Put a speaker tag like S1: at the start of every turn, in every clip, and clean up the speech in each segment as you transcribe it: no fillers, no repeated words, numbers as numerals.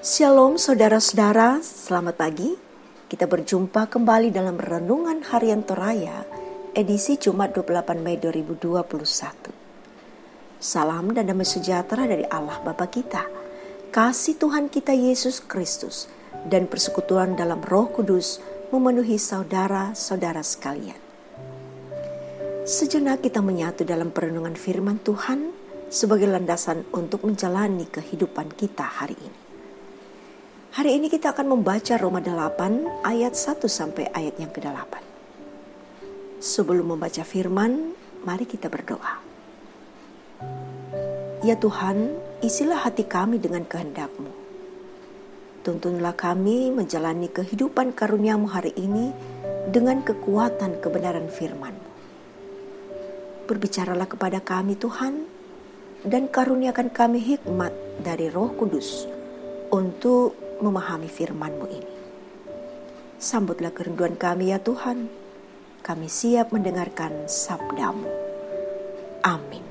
S1: Shalom saudara-saudara, selamat pagi. Kita berjumpa kembali dalam Renungan Harian Toraya, edisi Jumat 28 Mei 2021. Salam dan damai sejahtera dari Allah Bapa kita, kasih Tuhan kita Yesus Kristus, dan persekutuan dalam Roh Kudus memenuhi saudara-saudara sekalian. Sejenak kita menyatu dalam perenungan firman Tuhan sebagai landasan untuk menjalani kehidupan kita hari ini. Hari ini kita akan membaca Roma 8 ayat 1 sampai ayat yang ke-8. Sebelum membaca firman, mari kita berdoa. Ya Tuhan, isilah hati kami dengan kehendak-Mu. Tuntunlah kami menjalani kehidupan karunia-Mu hari ini dengan kekuatan kebenaran firman-Mu. Berbicaralah kepada kami Tuhan, dan karuniakan kami hikmat dari Roh Kudus untuk memahami firman-Mu ini. Sambutlah kerinduan kami ya Tuhan. Kami siap mendengarkan sabda-Mu. Amin.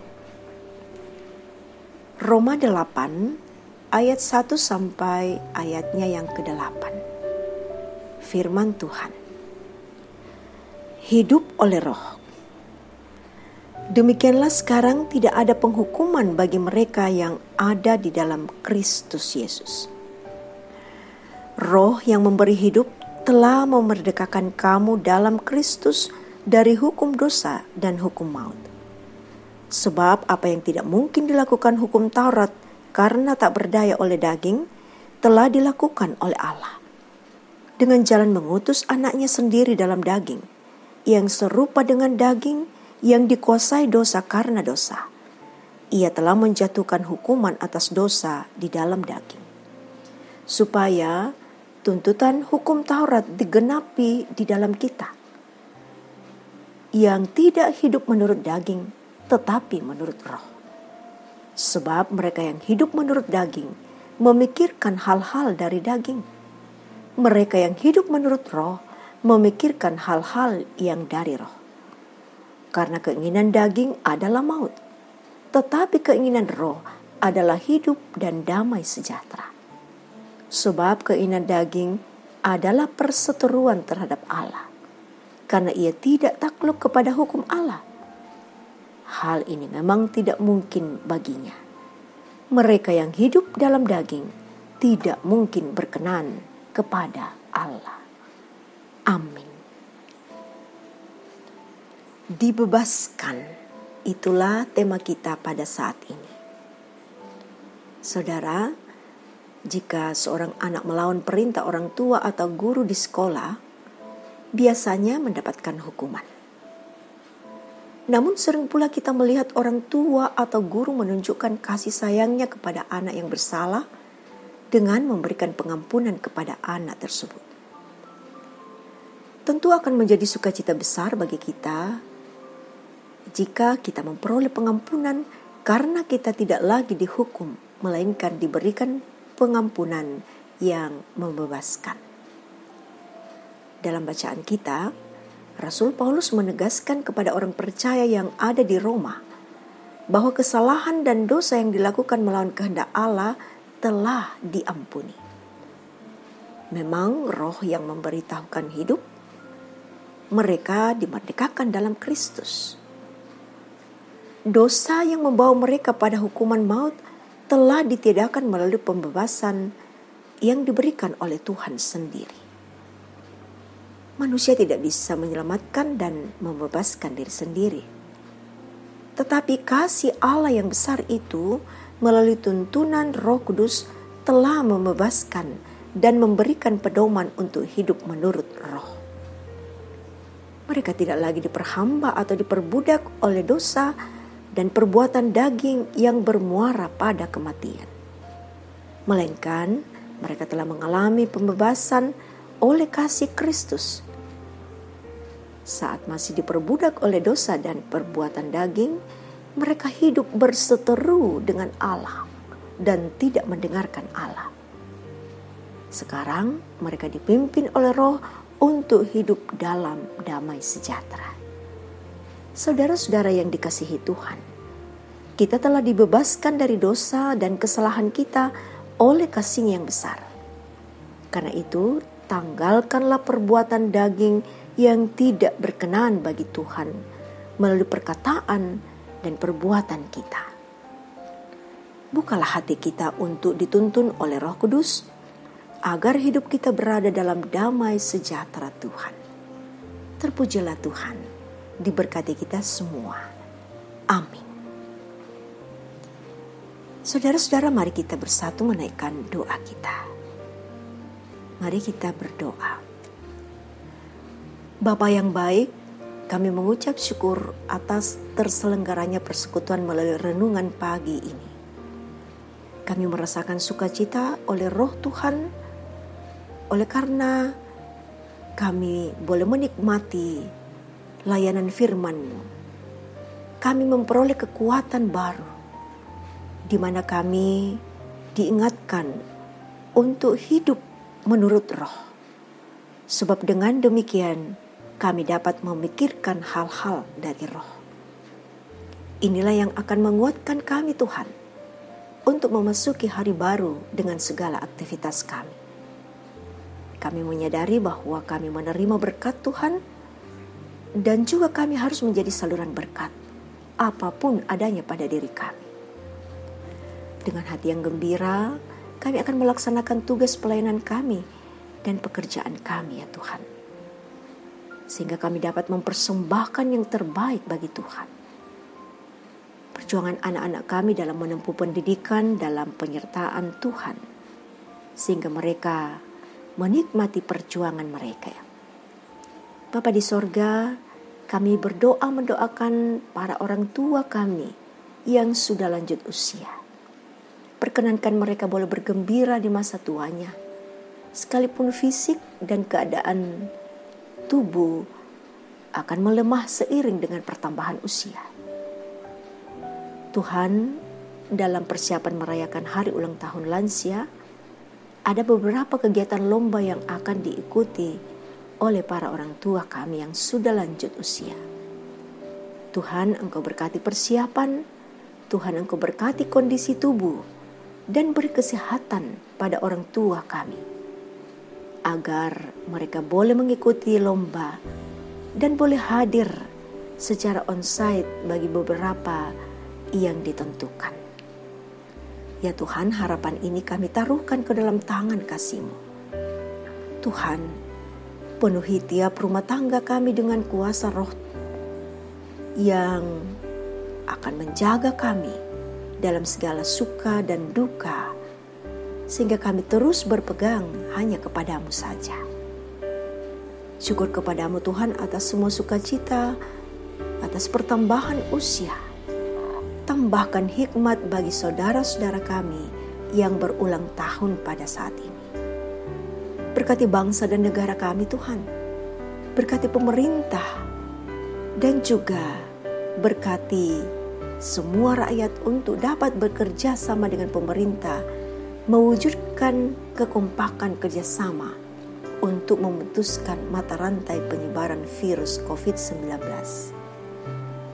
S1: Roma 8 ayat 1 sampai ayatnya yang ke-8. Firman Tuhan. Hidup oleh Roh. Demikianlah sekarang tidak ada penghukuman bagi mereka yang ada di dalam Kristus Yesus. Roh yang memberi hidup telah memerdekakan kamu dalam Kristus dari hukum dosa dan hukum maut. Sebab apa yang tidak mungkin dilakukan hukum Taurat karena tak berdaya oleh daging, telah dilakukan oleh Allah. Dengan jalan mengutus anaknya sendiri dalam daging, yang serupa dengan daging yang dikuasai dosa karena dosa. Ia telah menjatuhkan hukuman atas dosa di dalam daging, supaya tuntutan hukum Taurat digenapi di dalam kita, yang tidak hidup menurut daging, tetapi menurut Roh. Sebab mereka yang hidup menurut daging memikirkan hal-hal dari daging. Mereka yang hidup menurut Roh memikirkan hal-hal yang dari Roh. Karena keinginan daging adalah maut, tetapi keinginan Roh adalah hidup dan damai sejahtera. Sebab keinginan daging adalah perseteruan terhadap Allah, karena ia tidak takluk kepada hukum Allah. Hal ini memang tidak mungkin baginya. Mereka yang hidup dalam daging tidak mungkin berkenan kepada Allah. Amin. Dibebaskan, itulah tema kita pada saat ini. Saudara, jika seorang anak melawan perintah orang tua atau guru di sekolah, biasanya mendapatkan hukuman. Namun sering pula kita melihat orang tua atau guru menunjukkan kasih sayangnya kepada anak yang bersalah dengan memberikan pengampunan kepada anak tersebut. Tentu akan menjadi sukacita besar bagi kita jika kita memperoleh pengampunan karena kita tidak lagi dihukum, melainkan diberikan pengampunan yang membebaskan. Dalam bacaan kita, Rasul Paulus menegaskan kepada orang percaya yang ada di Roma bahwa kesalahan dan dosa yang dilakukan melawan kehendak Allah telah diampuni. Memang Roh yang memberitahukan hidup, mereka dimerdekakan dalam Kristus. Dosa yang membawa mereka pada hukuman maut telah ditiadakan melalui pembebasan yang diberikan oleh Tuhan sendiri. Manusia tidak bisa menyelamatkan dan membebaskan diri sendiri. Tetapi kasih Allah yang besar itu melalui tuntunan Roh Kudus telah membebaskan dan memberikan pedoman untuk hidup menurut Roh. Mereka tidak lagi diperhamba atau diperbudak oleh dosa dan perbuatan daging yang bermuara pada kematian. Melainkan mereka telah mengalami pembebasan oleh kasih Kristus. Saat masih diperbudak oleh dosa dan perbuatan daging, mereka hidup berseteru dengan Allah dan tidak mendengarkan Allah. Sekarang mereka dipimpin oleh Roh untuk hidup dalam damai sejahtera. Saudara-saudara yang dikasihi Tuhan, kita telah dibebaskan dari dosa dan kesalahan kita oleh kasih-Nya yang besar. Karena itu, tanggalkanlah perbuatan daging yang tidak berkenan bagi Tuhan melalui perkataan dan perbuatan kita. Bukalah hati kita untuk dituntun oleh Roh Kudus, agar hidup kita berada dalam damai sejahtera Tuhan. Terpujilah Tuhan, diberkati kita semua. Amin. Saudara-saudara, mari kita bersatu menaikkan doa kita. Mari kita berdoa. Bapa yang baik, kami mengucap syukur atas terselenggaranya persekutuan melalui renungan pagi ini. Kami merasakan sukacita oleh Roh Tuhan, oleh karena kami boleh menikmati layanan firman-Mu. Kami memperoleh kekuatan baru, di mana kami diingatkan untuk hidup menurut Roh. Sebab dengan demikian kami dapat memikirkan hal-hal dari Roh. Inilah yang akan menguatkan kami Tuhan untuk memasuki hari baru dengan segala aktivitas kami. Kami menyadari bahwa kami menerima berkat Tuhan dan juga kami harus menjadi saluran berkat apapun adanya pada diri kami. Dengan hati yang gembira, kami akan melaksanakan tugas pelayanan kami dan pekerjaan kami ya Tuhan. Sehingga kami dapat mempersembahkan yang terbaik bagi Tuhan. Perjuangan anak-anak kami dalam menempuh pendidikan dalam penyertaan Tuhan. Sehingga mereka menikmati perjuangan mereka. Bapa di sorga, kami berdoa mendoakan para orang tua kami yang sudah lanjut usia. Perkenankan mereka boleh bergembira di masa tuanya, sekalipun fisik dan keadaan tubuh akan melemah seiring dengan pertambahan usia. Tuhan, dalam persiapan merayakan hari ulang tahun lansia, ada beberapa kegiatan lomba yang akan diikuti oleh para orang tua kami yang sudah lanjut usia. Tuhan, Engkau berkati persiapan, Tuhan, Engkau berkati kondisi tubuh, dan beri kesehatan pada orang tua kami, agar mereka boleh mengikuti lomba dan boleh hadir secara onsite bagi beberapa yang ditentukan. Ya Tuhan, harapan ini kami taruhkan ke dalam tangan kasih-Mu. Tuhan, penuhi tiap rumah tangga kami dengan kuasa Roh yang akan menjaga kami dalam segala suka dan duka, sehingga kami terus berpegang hanya kepada-Mu saja. Syukur kepada-Mu Tuhan atas semua sukacita, atas pertambahan usia. Tambahkan hikmat bagi saudara-saudara kami yang berulang tahun pada saat ini. Berkati bangsa dan negara kami Tuhan. Berkati pemerintah dan juga berkati semua rakyat untuk dapat bekerja sama dengan pemerintah, mewujudkan kekompakan kerjasama untuk memutuskan mata rantai penyebaran virus COVID-19.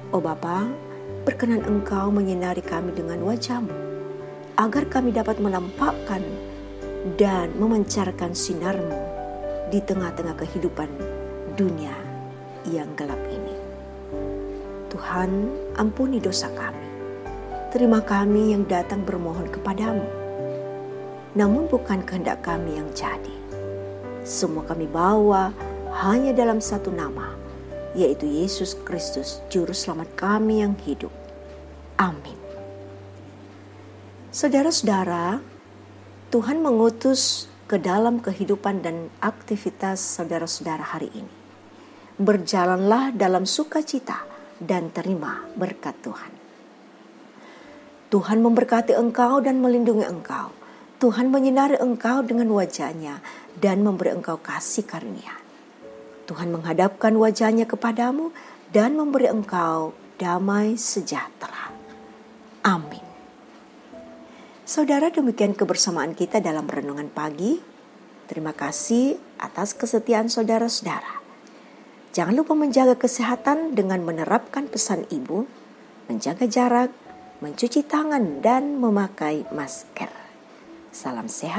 S1: Oh Bapa, berkenan Engkau menyinari kami dengan wajah-Mu, agar kami dapat menampakkan dan memancarkan sinar-Mu di tengah-tengah kehidupan dunia yang gelap ini. Tuhan, ampuni dosa kami. Terima kami yang datang bermohon kepadamu. Namun bukan kehendak kami yang jadi. Semua kami bawa hanya dalam satu nama, yaitu Yesus Kristus, Juru Selamat kami yang hidup. Amin. Saudara-saudara, Tuhan mengutus ke dalam kehidupan dan aktivitas saudara-saudara hari ini. Berjalanlah dalam sukacita dan terima berkat Tuhan. Tuhan memberkati engkau dan melindungi engkau. Tuhan menyinari engkau dengan wajah-Nya dan memberi engkau kasih karunia. Tuhan menghadapkan wajah-Nya kepadamu dan memberi engkau damai sejahtera. Amin. Saudara, demikian kebersamaan kita dalam renungan pagi. Terima kasih atas kesetiaan saudara-saudara. Jangan lupa menjaga kesehatan dengan menerapkan pesan Ibu, menjaga jarak, mencuci tangan, dan memakai masker. Salam sehat.